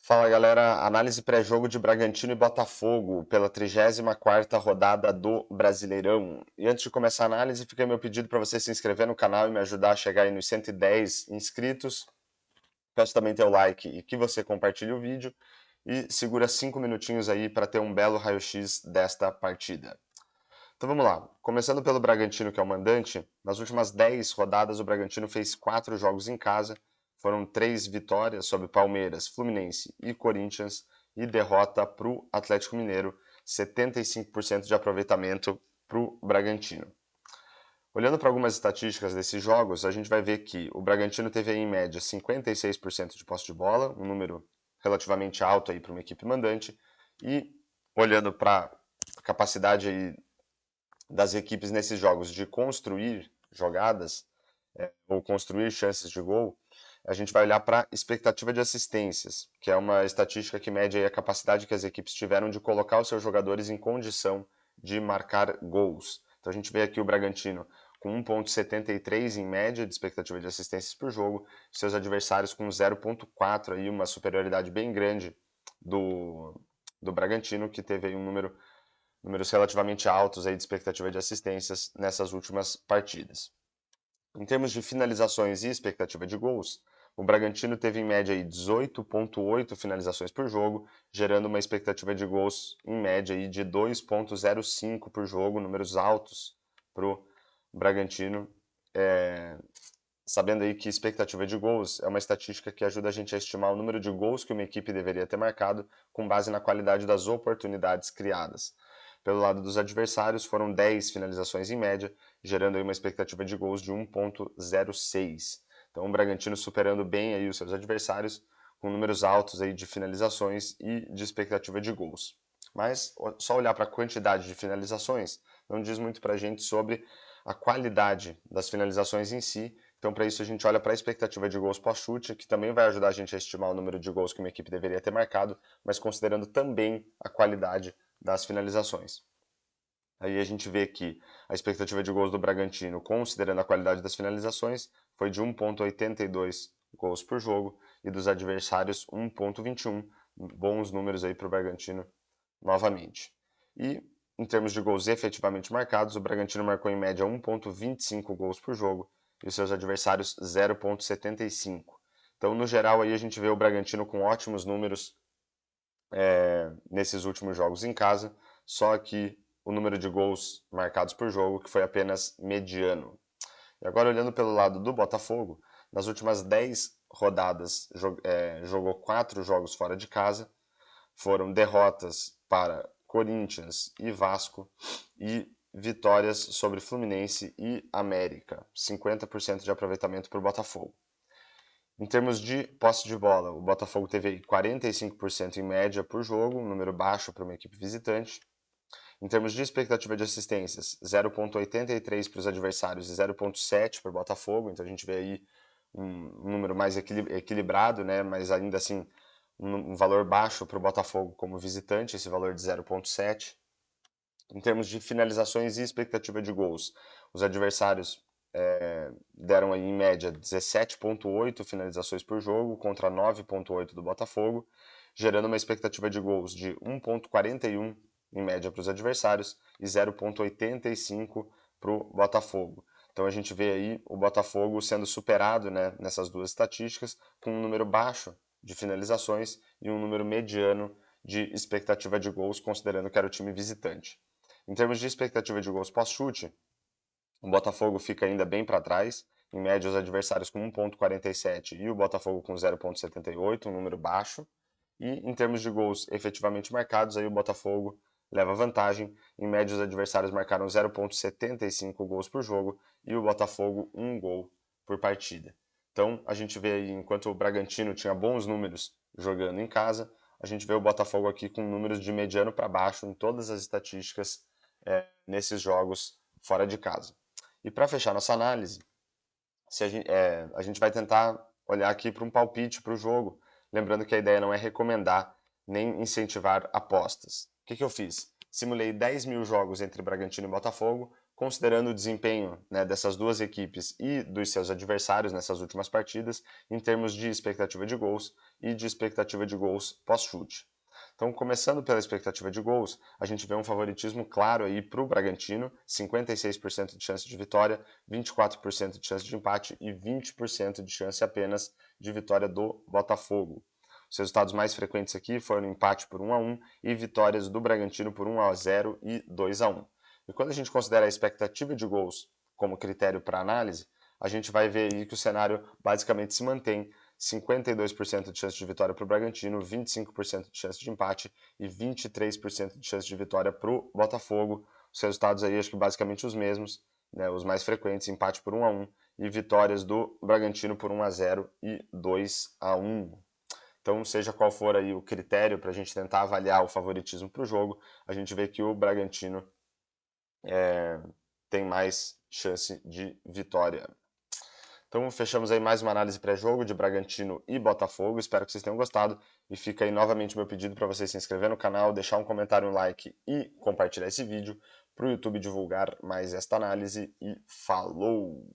Fala galera, análise pré-jogo de Bragantino e Botafogo pela 34ª rodada do Brasileirão. E antes de começar a análise, fica aí meu pedido para você se inscrever no canal e me ajudar a chegar aí nos 110 inscritos. Peço também teu like e que você compartilhe o vídeo e segura 5 minutinhos aí para ter um belo raio-x desta partida. Então vamos lá, começando pelo Bragantino, que é o mandante. Nas últimas 10 rodadas o Bragantino fez 4 jogos em casa, foram 3 vitórias sobre Palmeiras, Fluminense e Corinthians e derrota para o Atlético Mineiro, 75% de aproveitamento para o Bragantino. Olhando para algumas estatísticas desses jogos, a gente vai ver que o Bragantino teve aí, em média 56% de posse de bola, um número relativamente alto aí para uma equipe mandante, e olhando para a capacidade aí das equipes nesses jogos de construir jogadas ou construir chances de gol, a gente vai olhar para a expectativa de assistências, que é uma estatística que mede a capacidade que as equipes tiveram de colocar os seus jogadores em condição de marcar gols. Então a gente vê aqui o Bragantino com 1,73 em média de expectativa de assistências por jogo, seus adversários com 0,4, aí uma superioridade bem grande do Bragantino, que teve aí números relativamente altos aí de expectativa de assistências nessas últimas partidas. Em termos de finalizações e expectativa de gols, o Bragantino teve em média 18,8 finalizações por jogo, gerando uma expectativa de gols em média aí de 2,05 por jogo, números altos para o Bragantino. Sabendo aí que expectativa de gols é uma estatística que ajuda a gente a estimar o número de gols que uma equipe deveria ter marcado com base na qualidade das oportunidades criadas. Pelo lado dos adversários, foram 10 finalizações em média, gerando aí uma expectativa de gols de 1,06. Então, o Bragantino superando bem aí os seus adversários, com números altos aí de finalizações e de expectativa de gols. Mas só olhar para a quantidade de finalizações não diz muito para a gente sobre a qualidade das finalizações em si. Então, para isso, a gente olha para a expectativa de gols pós-chute, que também vai ajudar a gente a estimar o número de gols que uma equipe deveria ter marcado, mas considerando também a qualidade das finalizações. Aí a gente vê que a expectativa de gols do Bragantino, considerando a qualidade das finalizações, foi de 1,82 gols por jogo e dos adversários 1,21. Bons números aí para o Bragantino novamente. E em termos de gols efetivamente marcados, o Bragantino marcou em média 1,25 gols por jogo e os seus adversários 0,75. Então, no geral, aí a gente vê o Bragantino com ótimos números nesses últimos jogos em casa, só que o número de gols marcados por jogo que foi apenas mediano. E agora olhando pelo lado do Botafogo, nas últimas 10 rodadas jogou 4 jogos fora de casa, foram derrotas para Corinthians e Vasco e vitórias sobre Fluminense e América, 50% de aproveitamento para o Botafogo. Em termos de posse de bola, o Botafogo teve 45% em média por jogo, um número baixo para uma equipe visitante. Em termos de expectativa de assistências, 0,83 para os adversários e 0,7 para o Botafogo, então a gente vê aí um número mais equilibrado, né? Mas ainda assim um valor baixo para o Botafogo como visitante, esse valor de 0,7. Em termos de finalizações e expectativa de gols, os adversários deram aí em média 17,8 finalizações por jogo contra 9,8 do Botafogo, gerando uma expectativa de gols de 1,41 em média para os adversários e 0,85 para o Botafogo. Então a gente vê aí o Botafogo sendo superado, né, nessas duas estatísticas, com um número baixo de finalizações e um número mediano de expectativa de gols, considerando que era o time visitante. Em termos de expectativa de gols pós-chute, o Botafogo fica ainda bem para trás, em média os adversários com 1,47 e o Botafogo com 0,78, um número baixo. E em termos de gols efetivamente marcados, aí o Botafogo leva vantagem. Em média os adversários marcaram 0,75 gols por jogo e o Botafogo 1 gol por partida. Então a gente vê aí, enquanto o Bragantino tinha bons números jogando em casa, a gente vê o Botafogo aqui com números de mediano para baixo em todas as estatísticas nesses jogos fora de casa. E para fechar nossa análise, a gente vai tentar olhar aqui para um palpite para o jogo, lembrando que a ideia não é recomendar nem incentivar apostas. O que eu fiz? Simulei 10 mil jogos entre Bragantino e Botafogo, considerando o desempenho, né, dessas duas equipes e dos seus adversários nessas últimas partidas, em termos de expectativa de gols e de expectativa de gols pós-chute. Então, começando pela expectativa de gols, a gente vê um favoritismo claro aí para o Bragantino, 56% de chance de vitória, 24% de chance de empate e 20% de chance apenas de vitória do Botafogo. Os resultados mais frequentes aqui foram empate por 1-1 e vitórias do Bragantino por 1-0 e 2-1. E quando a gente considera a expectativa de gols como critério para análise, a gente vai ver aí que o cenário basicamente se mantém: 52% de chance de vitória para o Bragantino, 25% de chance de empate e 23% de chance de vitória para o Botafogo. Os resultados aí acho que basicamente os mesmos, né, os mais frequentes: empate por 1-1 e vitórias do Bragantino por 1-0 e 2-1. Então, seja qual for aí o critério para a gente tentar avaliar o favoritismo para o jogo, a gente vê que o Bragantino tem mais chance de vitória. Então fechamos aí mais uma análise pré-jogo de Bragantino e Botafogo. Espero que vocês tenham gostado. E fica aí novamente meu pedido para vocês se inscrever no canal, deixar um comentário, um like e compartilhar esse vídeo para o YouTube divulgar mais esta análise. E falou!